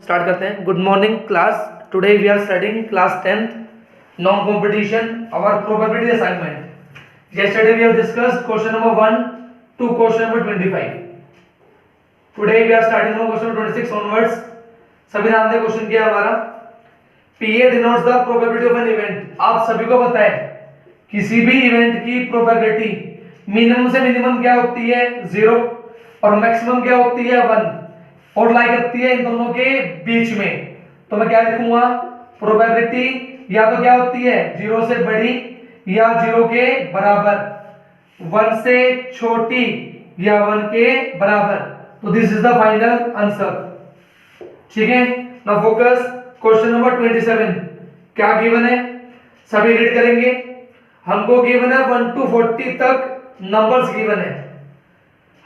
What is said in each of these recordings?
Start करते हैं। Good morning class, today we are studying class 10th non competition our probability assignment. yesterday we have discussed question number 1 to question number 25. today we are starting from question number 26 onwards. सभी ध्यान दें, question क्या है हमारा, PA denotes the probability of an event. आप सभी को पता है किसी भी इवेंट की प्रोबेबिलिटी मिनिमम से मिनिमम क्या होती है 0 और मैक्सिमम क्या होती है 1 और लाई करती है इन दोनों के बीच में। तो मैं क्या लिखूंगा, प्रोबेबिलिटी या तो क्या होती है 0 से बड़ी या 0 के बराबर, 1 से छोटी या 1 के बराबर। तो this is the final answer. ठीक है, नाउ फोकस क्वेश्चन नंबर 27। क्या गिवन है सभी रीड करेंगे। हमको गिवन है 1 to 40 तक नंबर्स गिवन है।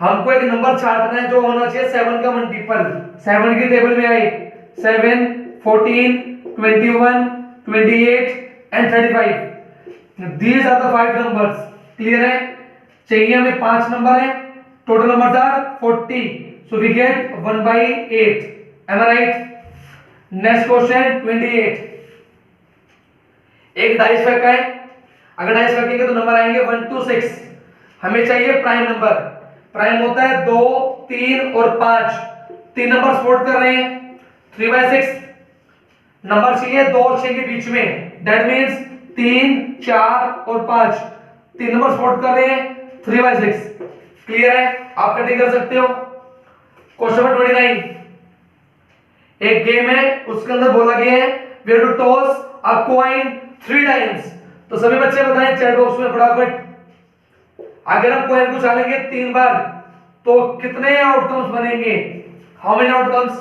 हमको एक नंबर छांटना है जो होना चाहिए 7 का मल्टीपल। 7 की टेबल में आए 7, 14, 21, 28 and 35। These are the 5 numbers. Clear है, चाहिए हमें 5 नंबर है, total numbers are 40, so we get 1/8। Am I right? Next question 28। एक डाइस फेंका है, अगर डाइस फेंकेंगे तो नंबर आएंगे 1 to 6। हमें चाहिए प्राइम नंबर। प्राइम होता है 2, 3 और 5। 3 नंबर स्पोर्ट कर रहे हैं 3/6। नंबर चाहिए 2 और 6 के बीच में, दैट मींस 3, 4 और 5। 3 नंबर स्पोर्ट कर रहे हैं 3/6। क्लियर है, आप कटिंग कर सकते हो। Question number 29। एक गेम है, उसके अंदर बोला गया है we have to toss a coin 3 times. तो सभी बच्चे बताएं चैट बॉक्स में फटाफट, अगर हम कॉइन को उछालेंगे 3 बार तो कितने आउटकम्स बनेंगे? How many outcomes?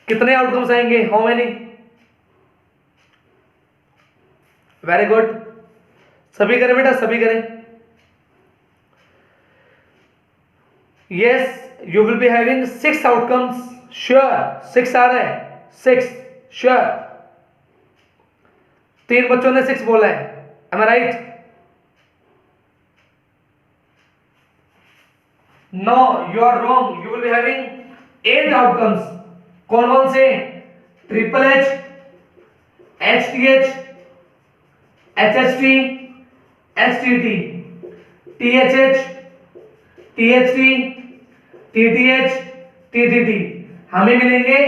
कितने आउटकम्स आएंगे? How many? वेरी गुड, सभी करें बेटा, सभी करें। Yes, you will be having 6 outcomes. Sure 6 आ रहा है, 6 श्योर। 3 बच्चों ने 6 बोला है, am I right? No, you are wrong. You will be having 8 outcomes. कौन कौन से? Triple H, HTH, HHT, HTT, THH, THT, TTH, TTT। हमें मिलेंगे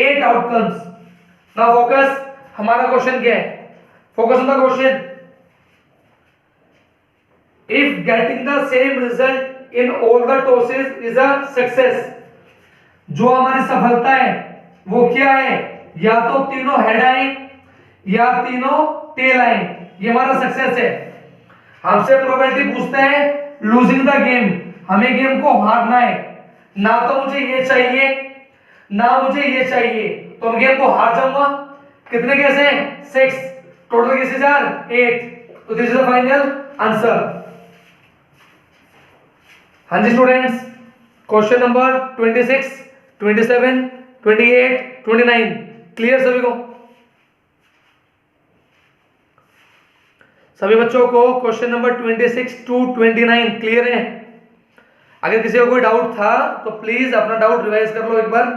8 आउटकम्स। नाउ फोकस, हमारा क्वेश्चन क्या है? Focus on the question. If getting the same result in all the tosses is a success, जो हमारी सफलता है वो क्या है? या तो तीनों हेड आए या तीनों टेल आए, ये हमारा सक्सेस है। हमसे प्रोबेबिलिटी पूछता है लूजिंग द गेम, हमें गेम को हारना है। ना तो मुझे ये चाहिए ना मुझे ये चाहिए, तो हम गेम को हार जाऊंगा। कितने केस हैं? 6, टोटल केसेस आर 8। तो this is the final answer. हाँ जी स्टूडेंट्स, क्वेश्चन नंबर 26, 27, 28, 29 क्लियर सभी को? सभी बच्चों को क्वेश्चन नंबर 26 to 29 क्लियर है? अगर किसी को कोई डाउट था तो प्लीज अपना डाउट रिवाइज कर लो एक बार।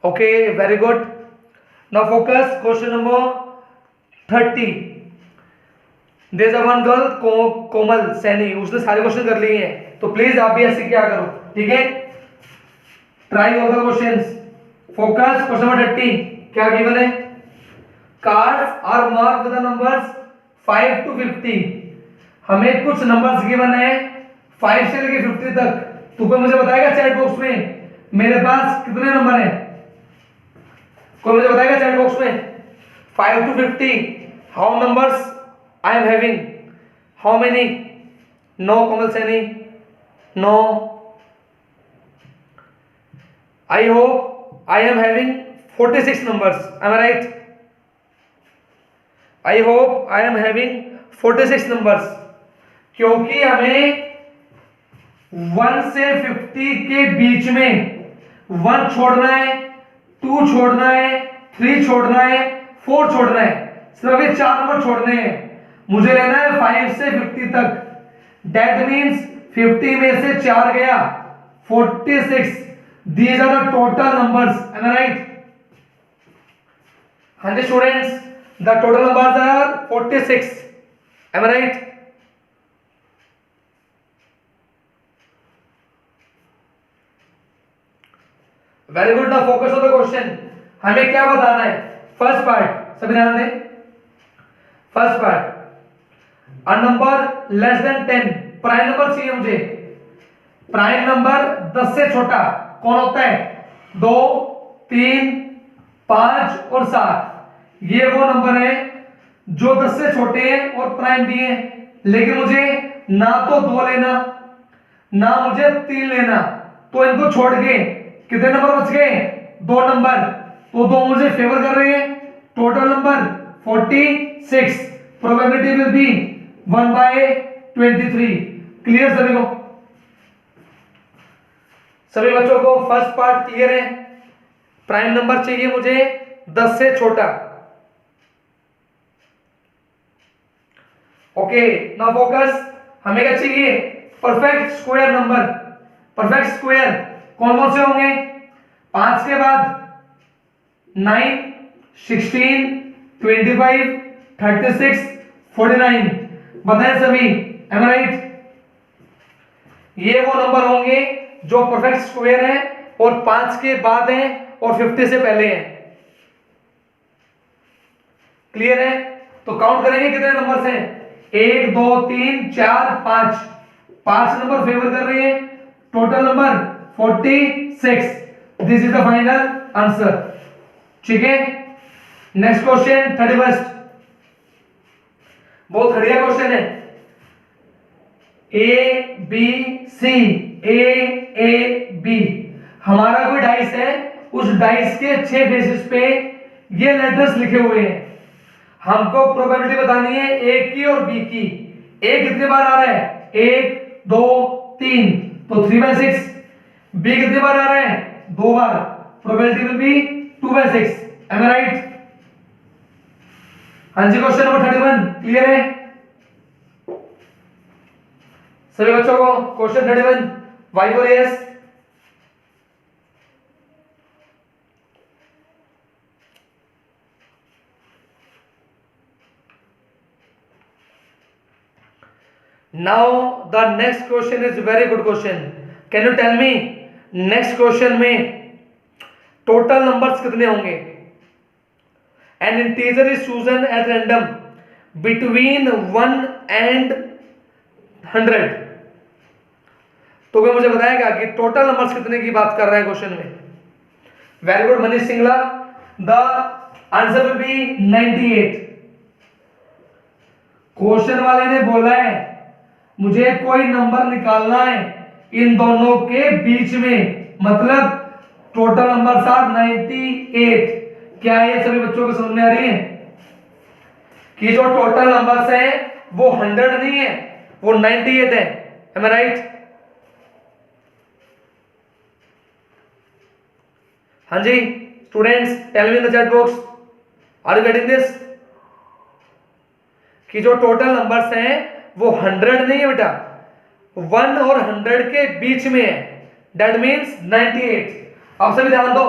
Okay, very good. Now focus question number 30. There is a one girl कोमल सैनी, उसने सारे क्वेश्चन कर लिए हैं, तो प्लीज आप भी ऐसे क्या करो, ठीक है? Try all the questions. Focus question number 30। क्या गिवन है? Cards are marked with the numbers 5 to 50। हमें कुछ नंबर्स गिवन है 5 से लेकर 50 तक। तो कोई मुझे बताएगा चैट बॉक्स में मेरे पास कितने नंबर हैं? कोई मुझे बताएगा चैट बॉक्स में 5 to 50 how numbers I am having? How many? No Komal Saini, no. I hope I am having 46 numbers, am I right? I hope I am having 46 numbers, क्योंकि हमें 1 से 50 के बीच में 1 छोड़ना है, 2 छोड़ना है, 3 छोड़ना है, 4 छोड़ना है। सिर्फ ये 4 नंबर छोड़ने हैं। मुझे लेना है 5 से 50 तक, दैट मीन्स 50 में से 4 गया 46, these are the total numbers, am I right? हाँ जी students, the total numbers are 46, am I right? Very good, the focus of the question, हमें क्या बताना है? फर्स्ट पार्ट सभी ध्यान दें, first part, a number less than 10, prime number चाहिए मुझे, प्राइम नंबर 10 से छोटा कौन होता है? 2, 3, 5 और 7, ये वो नंबर है जो 10 से छोटे हैं और प्राइम भी हैं, लेकिन मुझे ना तो 2 लेना ना मुझे 3 लेना, तो इनको छोड़ के कितने नंबर बच गए? 2 नंबर, तो 2 मुझे फेवर कर रहे हैं, total number 46, probability will B 1/23। Clear सभी को? सभी बच्चों को फर्स्ट पार्ट क्लियर है? प्राइम नंबर चाहिए मुझे 10 से छोटा, ओके। नाउ फोकस, हमें क्या चाहिए? Perfect square number. Perfect square कौन कौन से होंगे? 5 के बाद 9, 16, 25, 36, 49, बताएं सभी, एम आई राइट? ये वो नंबर होंगे जो परफेक्ट स्क्वायर है और 5 के बाद हैं और 50 से पहले हैं। क्लियर है? तो काउंट करेंगे कितने नंबर हैं? 1, 2, 3, 4, 5, 5 नंबर फेवर कर रहे हैं, total number 46, this is the final answer. ठीक है, नेक्स्ट क्वेश्चन 31, बहुत बढ़िया क्वेश्चन है। A B C, A B, हमारा कोई डाइस है, उस डाइस के 6 बेसिस पे ये लेटर्स लिखे हुए हैं, हमको प्रोबेबिलिटी बतानी है ए की और बी की। ए कितने बार आ रहा है? 1, 2, 3, तो 3/6। बी कितने बार आ रहा है? 2 बार, probability will be 2/6, am I right? हाँ जी, क्वेश्चन नंबर 31 क्लियर है सभी बच्चों को? Question 31, Y for yes. Now the next question is very good question. Can you tell me next question में total numbers कितने होंगे? An integer is chosen at random between 1 and 100. तो कोई मुझे बताएगा कि टोटल नंबर्स कितने की बात कर रहा है क्वेश्चन में? Very good Manish Singla, the answer will be 98। Question वाले ने बोला है मुझे कोई नंबर निकालना है इन दोनों के बीच में, मतलब टोटल नंबर्स आर 98। क्या ये सभी बच्चों को समझ में आ रही है कि जो टोटल नंबर्स है वो 100 नहीं है, वो 98 है, एम आई राइट? हाँ जी students, tell me in the chat box, are you getting this? कि जो टोटल नंबर्स हैं वो 100 नहीं है बेटा, 1 और 100 के बीच में है, दैट मीन्स 98। अब सभी ध्यान दो,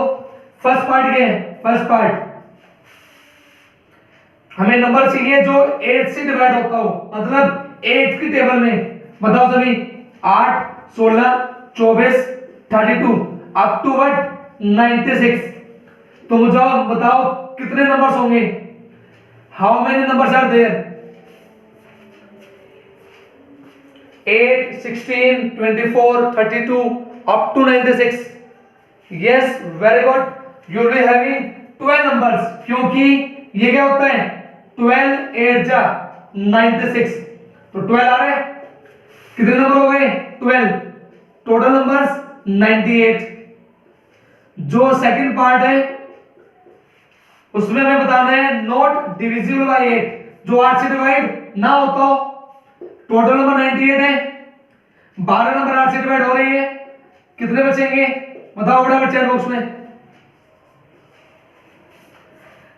फर्स्ट पार्ट ये है, फर्स्ट पार्ट हमें नंबर चाहिए जो 8 से डिवाइड होता हो, मतलब 8 की टेबल में। बताओ सभी, 8, 16, 24, 32 अप टू व्हाट 96। तो मुझे बताओ कितने नंबर्स होंगे? How many numbers are there? 8, 16, 24, 32 up to 96। yes, very good, you will be having 12 numbers, क्योंकि ये क्या होता है 12 8 जा 96, तो 12 आ रहा है। कितने नंबर हो गए? 12, टोटल नंबर्स 98। जो सेकंड पार्ट है उसमें हमें बताना है नॉट डिविजिबल बाय 8, जो 8 से डिवाइड ना होता हो। टोटल नंबर 98 है, 12 नंबर 8 से डिवाइड हो रही है, कितने बचेंगे बताओ फटाफट चैट बॉक्स में।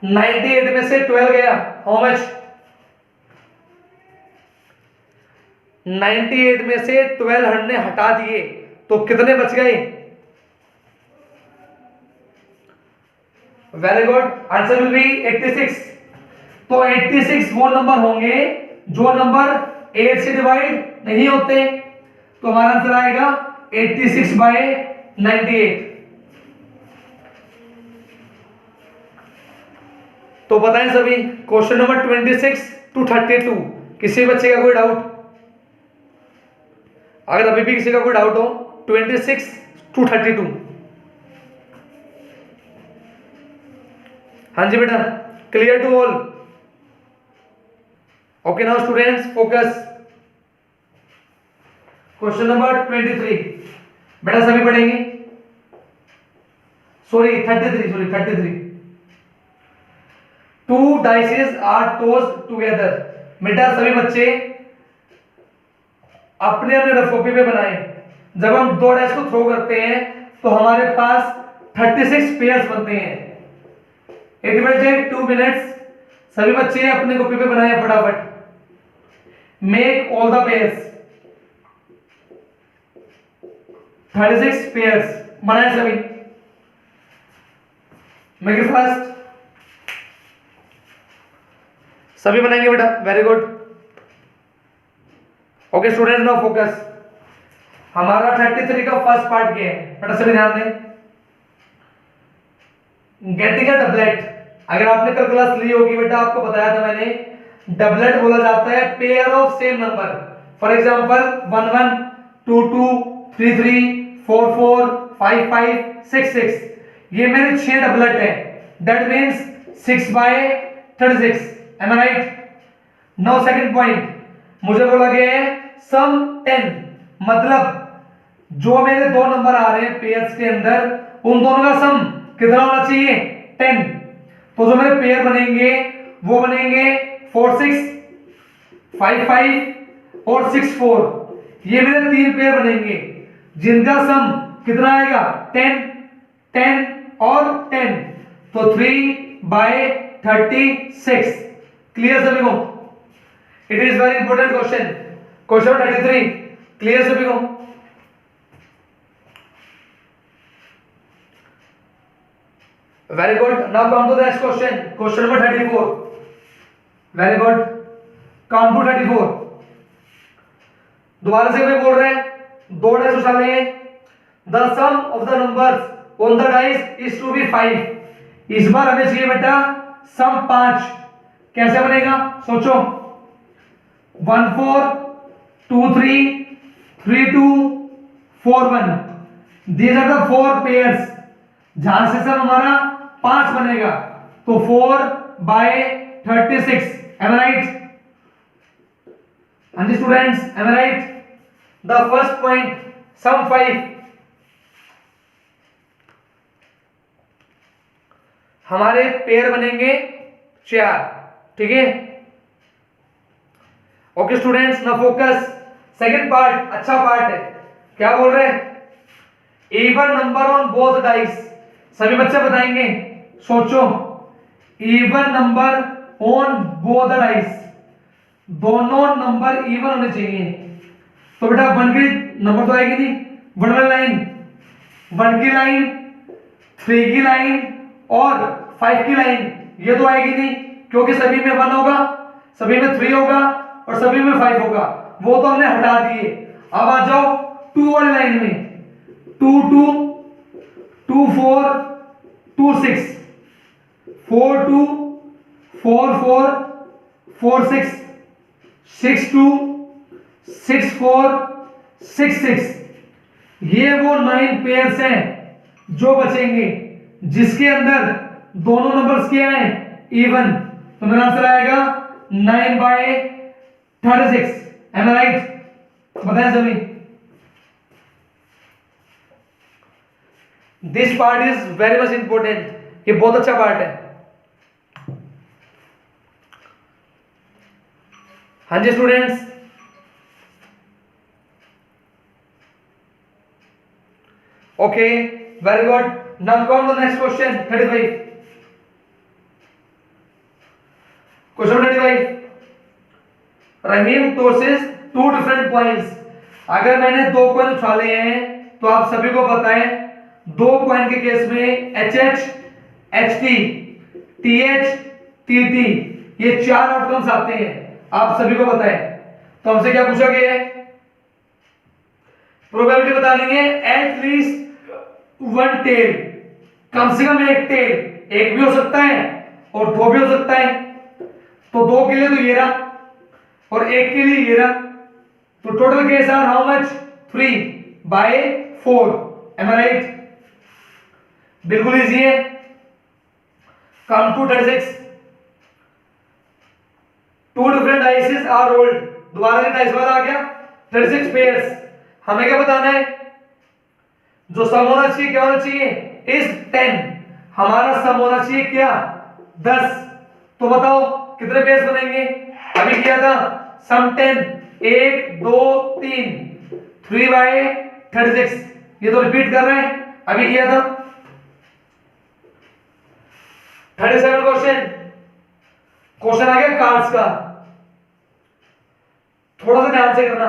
98 में से 12 गया, हाउ मच? 98 में से 12 हमने हटा दिए तो कितने बच गए? Very good, answer will be 86। तो 86 वो नंबर होंगे जो नंबर 8 से डिवाइड नहीं होते, तो हमारा आंसर आएगा 86/98। तो बताएं सभी, क्वेश्चन नंबर 26 to 32 किसी बच्चे का कोई डाउट? अगर अभी भी किसी का कोई डाउट हो 26 to 32। हाँ जी बेटा, clear to all? Okay now students focus. Question number 23 बेटा सभी पढ़ेंगे। Sorry 33। Two dices are tossed together। बेटा सभी बच्चे अपने अपने रफ कॉपी पे बनाएं। जब हम दो डाइस को थ्रो करते हैं तो हमारे पास 36 पेयर्स बनते हैं। It will take 2 minutes. सभी बच्चे अपने कॉपी पे बनाएं फटाफट। Make all the pairs. 36 pairs बनाए सभी। Make it fast. सभी बनाएंगे बेटा, very good. Okay student now focus. हमारा 33 का फर्स्ट पार्ट क्या है बेटा? सभी ध्यान दें। Getting a doublet. अगर आपने कल क्लास ली होगी बेटा, आपको बताया था मैंने, डबलेट बोला जाता है pair of same number. For example 1 1 2 2 3 3 4 4 5 5 6 6। ये मेरे 6 डबलेट हैं। That means 6/36। Am I right? Now second point, मुझे बोला गया है सम 10, मतलब जो मेरे दो नंबर आ रहे हैं पेयर्स के अंदर, उन दोनों का सम कितना होना चाहिए? 10। तो जो मेरे पेयर बनेंगे वो बनेंगे 4 6 5 5 और 6 4। ये मेरे 3 पेयर बनेंगे जिनका सम कितना आएगा? 10 10 और 10। तो 3/36। क्लियर सभी को? It is very important question. Question 33 clear सभी को? Very good. Now come to the next question. Question number 34। Very good, come to 34। दोबारा से कोई बोल रहे हैं, दो डाइस उछाल लेंगे। The sum of the numbers on the dice is to be 5। इस बार हमें चाहिए बेटा सम 5। कैसे बनेगा सोचो। 1 4 2 3 3 2 4 1। These are the 4 pairs. जहां से सम हमारा 5 बनेगा, तो 4/36। Am I right? हाँ जी students, am I right? The first point sum 5। हमारे पेयर बनेंगे 4। ठीक है? Okay students now focus. Second part अच्छा पार्ट है। क्या बोल रहे हैं? Even number on both dice. सभी बच्चे बताएंगे, सोचो। Even number on both dice, दोनों नंबर इवन होने चाहिए। तो बेटा 1 की नंबर तो आएगी नहीं, 1 वाली लाइन, 1 की लाइन, 3 की लाइन और 5 की लाइन, ये तो आएगी नहीं क्योंकि सभी में 1 होगा, सभी में 3 होगा और सभी में 5 होगा। वो तो हमने हटा दिए। अब आ जाओ 2 वाली लाइन में। 2 2 2 4 2 6 4 2 4 4 4 6 6 2 6 4 6 6। ये वो 9 पेयर्स हैं जो बचेंगे जिसके अंदर दोनों नंबर्स क्या हैं? इवन। तो मेरा आंसर आएगा 9/36। Am I right? बताएं सभी। This part is very much important. ये बहुत अच्छा पार्ट है। हाँ जी students, okay very good. Now come to next question 35। Question 35। Rahim tosses two different coins. अगर मैंने दो कॉइन उछाले हैं तो आप सभी को पता है दो कॉइन के केस में HH HT TH TT ये चार आउटकम्स आते हैं, आप सभी को पता है। तो हमसे क्या पूछा गया है, प्रोबेबिलिटी बतानी है एटलीस्ट वन टेल, कम से कम एक टेल, एक भी हो सकता है और दो भी हो सकता है। तो दो के लिए तो ये रहा और एक के लिए ये रहा, तो total case are how much 3/4, am I right? बिल्कुल इजी है। Come to 36, two different dices are rolled, दोबारा से डाइस वाला आ गया 36 पेयर्स। हमें क्या बताना है, जो सम होना चाहिए क्या होना चाहिए इज 10, हमारा सम होना चाहिए क्या 10। तो बताओ कितने पेयर्स बनेंगे, अभी किया था सम 10, 1 2 3, 3/36, ये तो रिपीट कर रहे हैं, अभी किया था 37 क्वेश्चन आ गया कार्ड्स का, थोड़ा सा ध्यान से करना।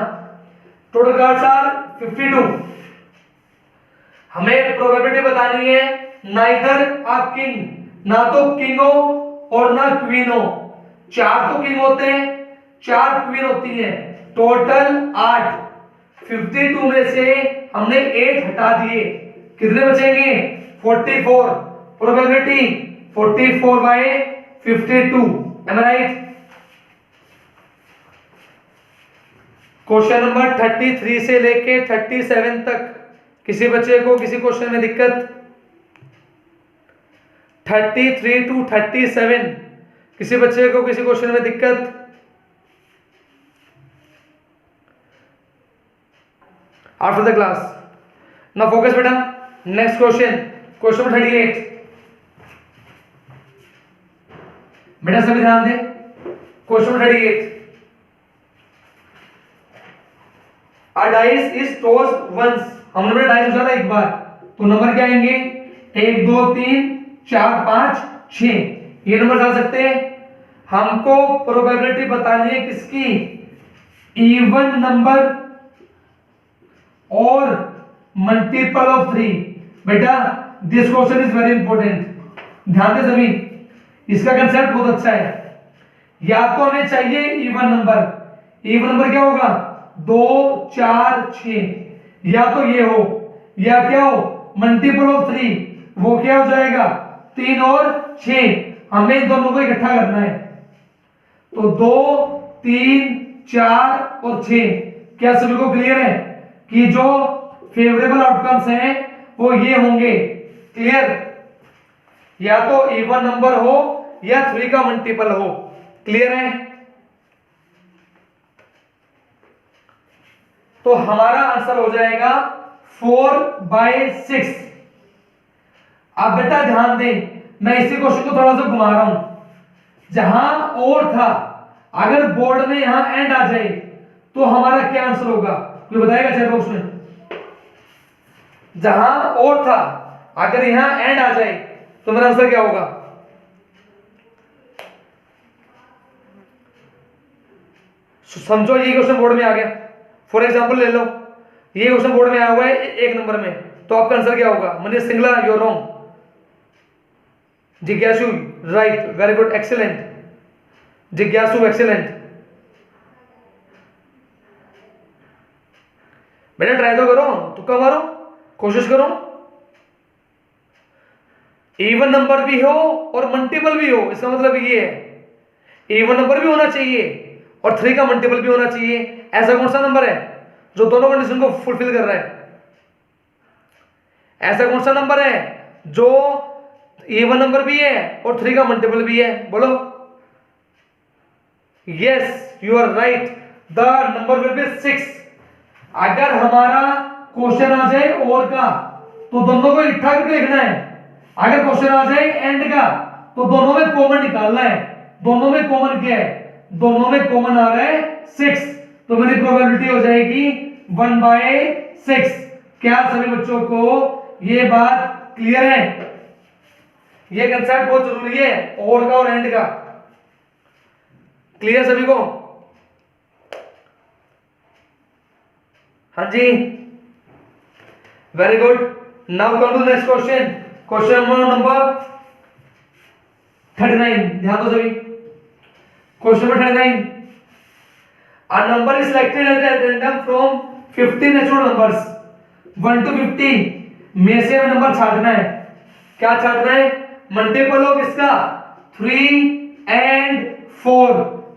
टोटल कार्ड्स आर 52, हमें प्रोबेबिलिटी बतानी है नाइदर अ किंग, ना तो किंग हो और ना क्वीन हो। चार तो किंग होते हैं, चार क्वीन होती हैं, टोटल 8, 52 में से हमने 8 हटा दिए, कितने बचेंगे 44, probability 44/52, M I right? Question number 33 से लेके 37 तक किसी बच्चे को किसी क्वेश्चन में दिक्कत, 33 to 37 किसी बच्चे को किसी क्वेश्चन में दिक्कत? After the class now focus बेटा, नेक्स्ट क्वेश्चन, क्वेश्चन नंबर 38। बेटा सभी ध्यान दें, question number 38, a dice is tossed once, हमने डाइस उछाला एक बार, तो नंबर क्या आएंगे 1 2 3 4 5 6, ये नंबर आ सकते हैं। हमको प्रोबेबिलिटी बतानी है किसकी, इवन नंबर और मल्टीपल ऑफ 3। बेटा this question is very important, ध्यान दें सभी, इसका कंसेप्ट बहुत अच्छा है। या तो हमें चाहिए इवन नंबर, इवन नंबर क्या होगा 2 4 6, या तो ये हो या क्या हो मल्टीपल ऑफ 3, वो क्या हो जाएगा 3 और 6, हमें इन दोनों को इकट्ठा करना है। तो 2 3 4 और 6, क्या सभी को क्लियर है कि जो फेवरेबल आउटकम्स हैं वो ये होंगे, क्लियर? या तो इवन नंबर हो या 3 का मल्टीपल हो, क्लियर है? तो हमारा आंसर हो जाएगा 4/6। अब बेटा ध्यान दें, मैं इसी क्वेश्चन को थोड़ा सा घुमा रहा हूं, जहां और था अगर बोर्ड में यहां एंड आ जाए तो हमारा क्या आंसर होगा, कोई बताएगा चैट बॉक्स में? जहां और था अगर यहां एंड आ जाए तो मेरा आंसर क्या होगा? समझो ये क्वेश्चन बोर्ड में आ गया, फॉर एग्जाम्पल ले लो ये क्वेश्चन बोर्ड में आया हुआ है 1 नंबर में, तो आपका आंसर क्या होगा? Manish Singla you are wrong, जिज्ञासु राइट, वेरी गुड, एक्सीलेंट, जिज्ञासु एक्सीलेंट। बेटा ट्राई तो करो, तुक्का मारो, कोशिश करो, इवन नंबर भी हो और मल्टीपल भी हो, इसका मतलब ये है इवन नंबर भी होना चाहिए और 3 का मल्टीपल भी होना चाहिए। ऐसा कौन सा नंबर है जो दोनों कंडीशन को फुलफिल कर रहा है? ऐसा कौन सा नंबर है जो इवन नंबर भी है और 3 का मल्टीपल भी है? बोलो। Yes you are right, the number will be 6। अगर हमारा क्वेश्चन आ जाए और का तो दोनों को इकट्ठा करके लिखना है, अगर क्वेश्चन आ जाए एंड का तो दोनों में कॉमन निकालना है। दोनों में कॉमन क्या है? दोनों में कॉमन आ रहा है 6, तो मेरी प्रोबेबिलिटी हो जाएगी 1/6। क्या सभी बच्चों को ये बात क्लियर है? ये कंसेप्ट बहुत जरूरी है, और का और एंड का, क्लियर सभी को? हाँ जी, very good. Now come to next question, question number 39। ध्यान दो सभी। Question number 39, a number is selected at random from 50 natural numbers 1 to 50 में से हमें नंबर छांटना है। क्या छांटना है? मल्टीपल ऑफ इसका 3 एंड 4।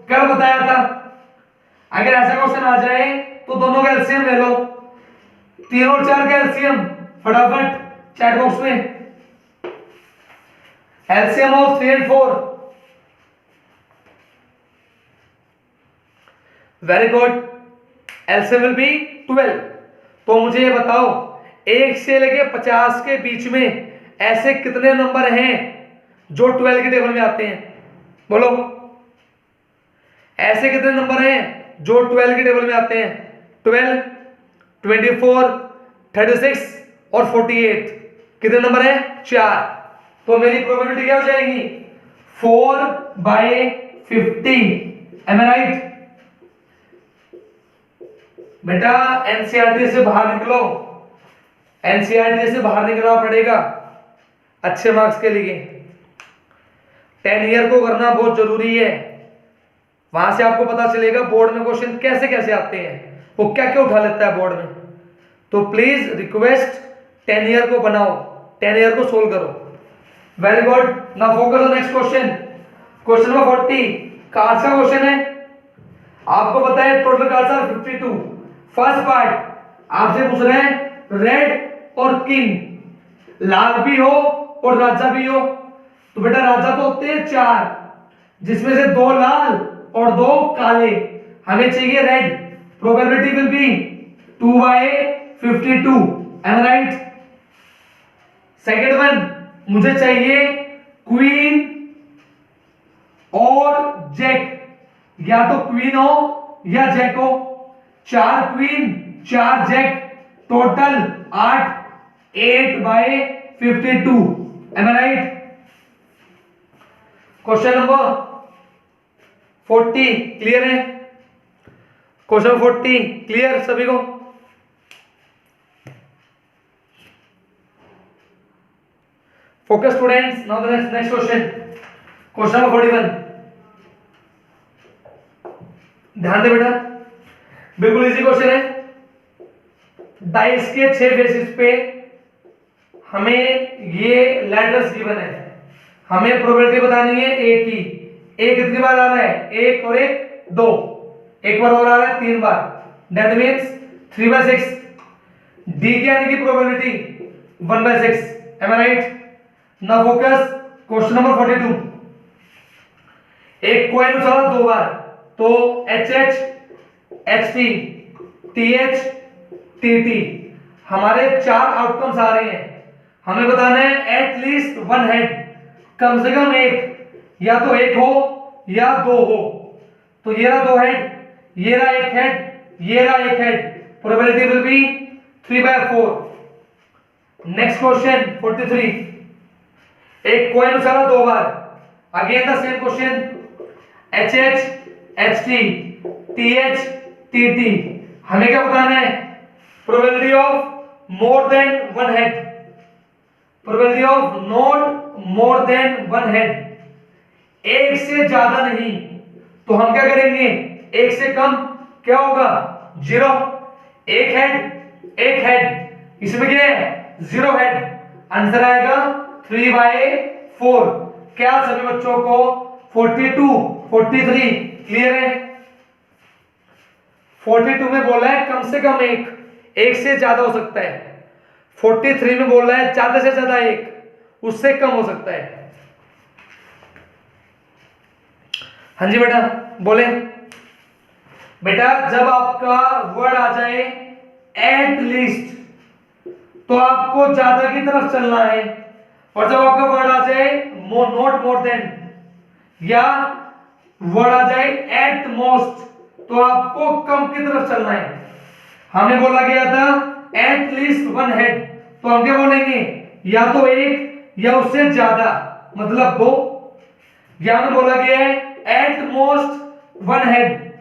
कल बताया था, अगर ऐसा क्वेश्चन आ जाए तो दोनों का एलसीएम ले लो। 3 और 4 का एलसीएम फटाफट चैट बॉक्स में। LCM of 3 and 4। Very good. LCM will be 12। तो मुझे ये बताओ, 1 से लेके 50 के बीच में ऐसे कितने नंबर हैं जो 12 के टेबल में आते हैं? बोलो, ऐसे कितने नंबर हैं जो 12 के टेबल में आते हैं? 12, 24, 36 और 48। कितने नंबर हैं? 4। तो मेरी प्रोबेबिलिटी क्या हो जाएगी? 4/50। M I right? बेटा एनसीईआरटी से बाहर निकलो, एनसीईआरटी से बाहर निकलना पड़ेगा अच्छे मार्क्स के लिए। 10 ईयर को करना बहुत जरूरी है, वहां से आपको पता चलेगा बोर्ड में क्वेश्चन कैसे कैसे आते हैं, वो क्या क्या उठा लेता है बोर्ड में। तो प्लीज रिक्वेस्ट 10 ईयर को बनाओ, 10 ईयर को सोल्व करो। Very good. Now focus on next question, question number 40। Cards का क्वेश्चन है। आपको पता है total cards are 52। First part आपसे पूछ रहे हैं रेड और किंग, लाल भी हो और राजा भी हो। तो बेटा राजा तो होते हैं 4, जिसमें से 2 लाल और 2 काले। हमें चाहिए red. Probability will be 2/52। Am right? Second one, मुझे चाहिए क्वीन और जैक, या तो क्वीन हो या जैक हो। 4 queen 4 Jack, total 8, 8/52। M I right? Question number 40 clear है? क्वेश्चन 40 क्लियर सभी को? Focus students. Now the next question, question number 41। ध्यान दे बेटा, बिल्कुल इजी क्वेश्चन है। डाइस के 6 फेसेस पे हमें ये लेटर्स गिवन है, हमें प्रोबेबिलिटी बतानी है ए की। ए कितनी बार आ रहा है? 1 और 1 2, एक बार और आ रहा है 3 बार, दैट मींस 3/6। डी के आने की probability 1/6। Am I right? Now focus question number 42। एक कॉइन उछाला 2 बार, तो HH HT TH TT हमारे 4 आउटकम्स आ रहे हैं। हमें बताना है एटलीस्ट 1 हेड, कम से कम एक, या तो 1 हो या 2 हो। तो ये रहा 2 हेड, ये रहा 1 हेड, ये रहा 1 head. Probability will be 3/4। Next question 43। एक कॉइन उछाला 2 बार, again the same question, HH HT TH TT हमें क्या बताना है? Probability of more than 1 head, probability of not more than 1 head, एक से ज्यादा नहीं। तो हम क्या करेंगे? एक से कम क्या होगा? 0। 1 हेड, इसमें क्या है? 0 हेड। आंसर आएगा 3/4। क्या सभी बच्चों को 42 43 क्लियर है? 42 में बोला है कम से कम एक से ज्यादा हो सकता है। 43 में बोल रहा है ज्यादा से ज्यादा एक, उससे कम हो सकता है। हाँ जी बेटा बोले। बेटा जब आपका वर्ड आ जाए एट लीस्ट, तो आपको ज्यादा की तरफ चलना है, और जब आपका वर्ड आ जाए नॉट मोर देन, या वर्ड आ जाए एट मोस्ट, तो आपको कम की तरफ चलना है। हमें बोला गया था एट लीस्ट 1 हेड, तो हम क्या बोलेंगे? या तो 1 या उससे ज्यादा, मतलब 2। या बोला गया है एट मोस्ट 1 हेड,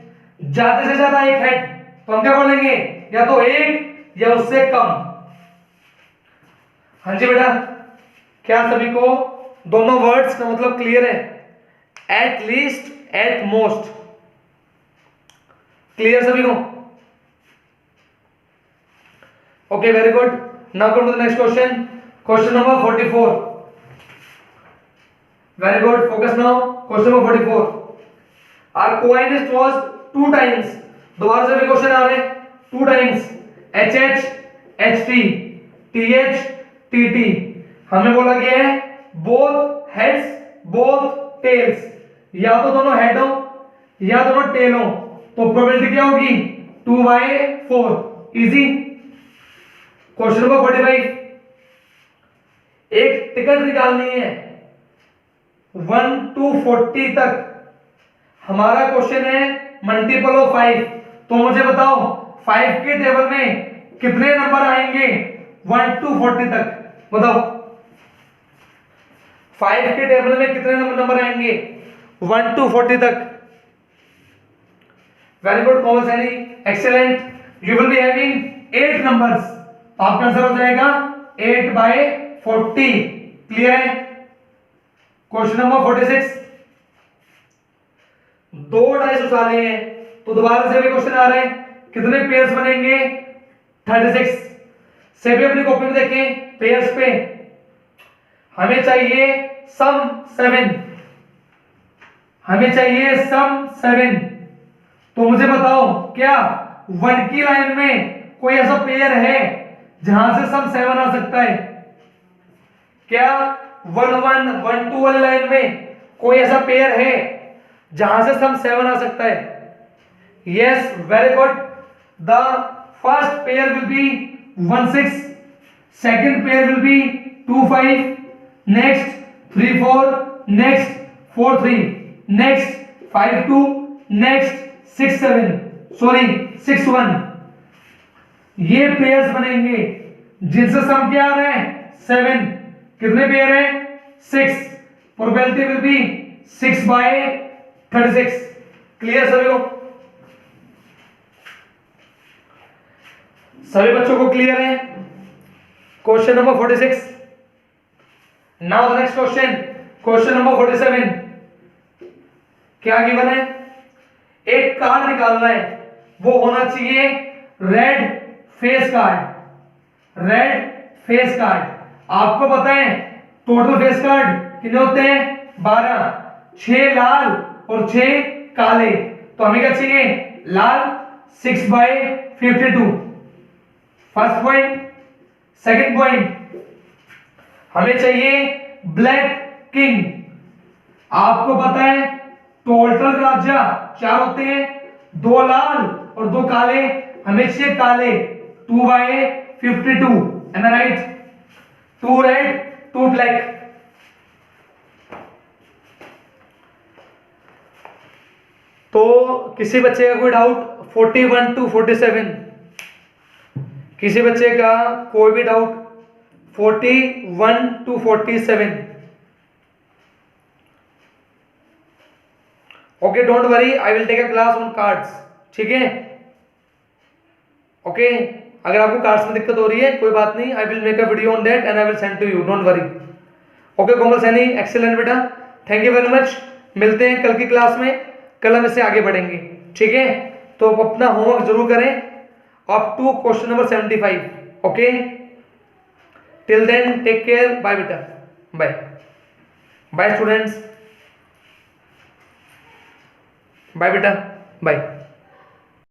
ज्यादा से ज्यादा 1 हेड, तो हम क्या बोलेंगे, या तो 1 या उससे कम। हाँ जी बेटा, क्या सभी को दोनों वर्ड्स का मतलब क्लियर है? At least, at most, clear सभी को? Okay, very good. Now come to the next question, question number 44। Very good, focus now. Question number 44, are coin is tossed 2 times। दोबारा से भी क्वेश्चन आ रहे हैं, 2 times, HH HT TH TT। हमें बोला गया है बोथ हेड्स बोथ टेल्स, या तो दोनों हेड हो या दोनों टेल हो, तो प्रोबेबिलिटी क्या होगी, 2/4। इजी। क्वेश्चन नंबर 45, एक टिकट निकालनी है 1 to 40 तक। हमारा क्वेश्चन है मल्टीपल ऑफ 5, तो मुझे बताओ 5 के टेबल में कितने नंबर आएंगे 1 to 40 तक, बताओ 5 के टेबल में कितने नंबर आएंगे 1 to 40 तक। Very good common Saini, excellent. You will be having 8 numbers, आपका आंसर हो जाएगा 8/40। क्लियर है? क्वेश्चन नंबर 46, 2 डाइस उछाले हैं, तो दोबारा से भी क्वेश्चन आ रहे हैं, कितने पेयर्स बनेंगे 36। से भी अपनी कॉपी में देखें पेयर्स पे, हमें चाहिए सम 7, हमें चाहिए सम 7। तो मुझे बताओ क्या 1 की लाइन में कोई ऐसा पेयर है जहां से सम 7 आ सकता है? क्या 1 1 1 2 वाली लाइन में कोई ऐसा पेयर है जहां से सम 7 आ सकता है? Yes, very good. The first pair will be 1 6, second pair will be 2 5, next 3 4, next 4 3, next 5 2, next 6 7, sorry 6 1। ये पेयर्स बनेंगे जिनसे सम क्या आ रहा है 7। कितने पेयर है 6, प्रोबेबिलिटी विल बी 6/36। क्लियर सभी को? सभी बच्चों को क्लियर है? Question number 46। Now the next question, question number 47। क्या गिवन है, एक कार्ड निकालना है, वो होना चाहिए red face card. Red face card, आपको पता है टोटल फेस कार्ड कितने होते हैं 12, 6 लाल और 6 काले। तो हमें क्या चाहिए, लाल 6/52। First point. सेकंड पॉइंट, हमें चाहिए ब्लैक किंग। आपको पता है टोटल राजा 4 होते हैं, 2 लाल और 2 काले, हमें चाहिए काले 2/52। M I right? 2 red 2 black. तो किसी बच्चे का कोई डाउट 41 to 47? किसी बच्चे का कोई भी doubt 41 to 47? Okay, don't worry, I will take a class on cards. ठीक है? ओके, अगर आपको कार्ड्स में दिक्कत हो रही है कोई बात नहीं, I will make a video on that and I will send to you, don't worry. Okay Komal Saini, excellent बेटा, थैंक यू वेरी मच। मिलते हैं कल की क्लास में, कल हम इससे आगे बढ़ेंगे। ठीक है? तो अपना होमवर्क जरूर करें up to question number 75। Okay, till then take care, bye बेटा, बाय बाय स्टूडेंट्स, बाय बेटा, बाय।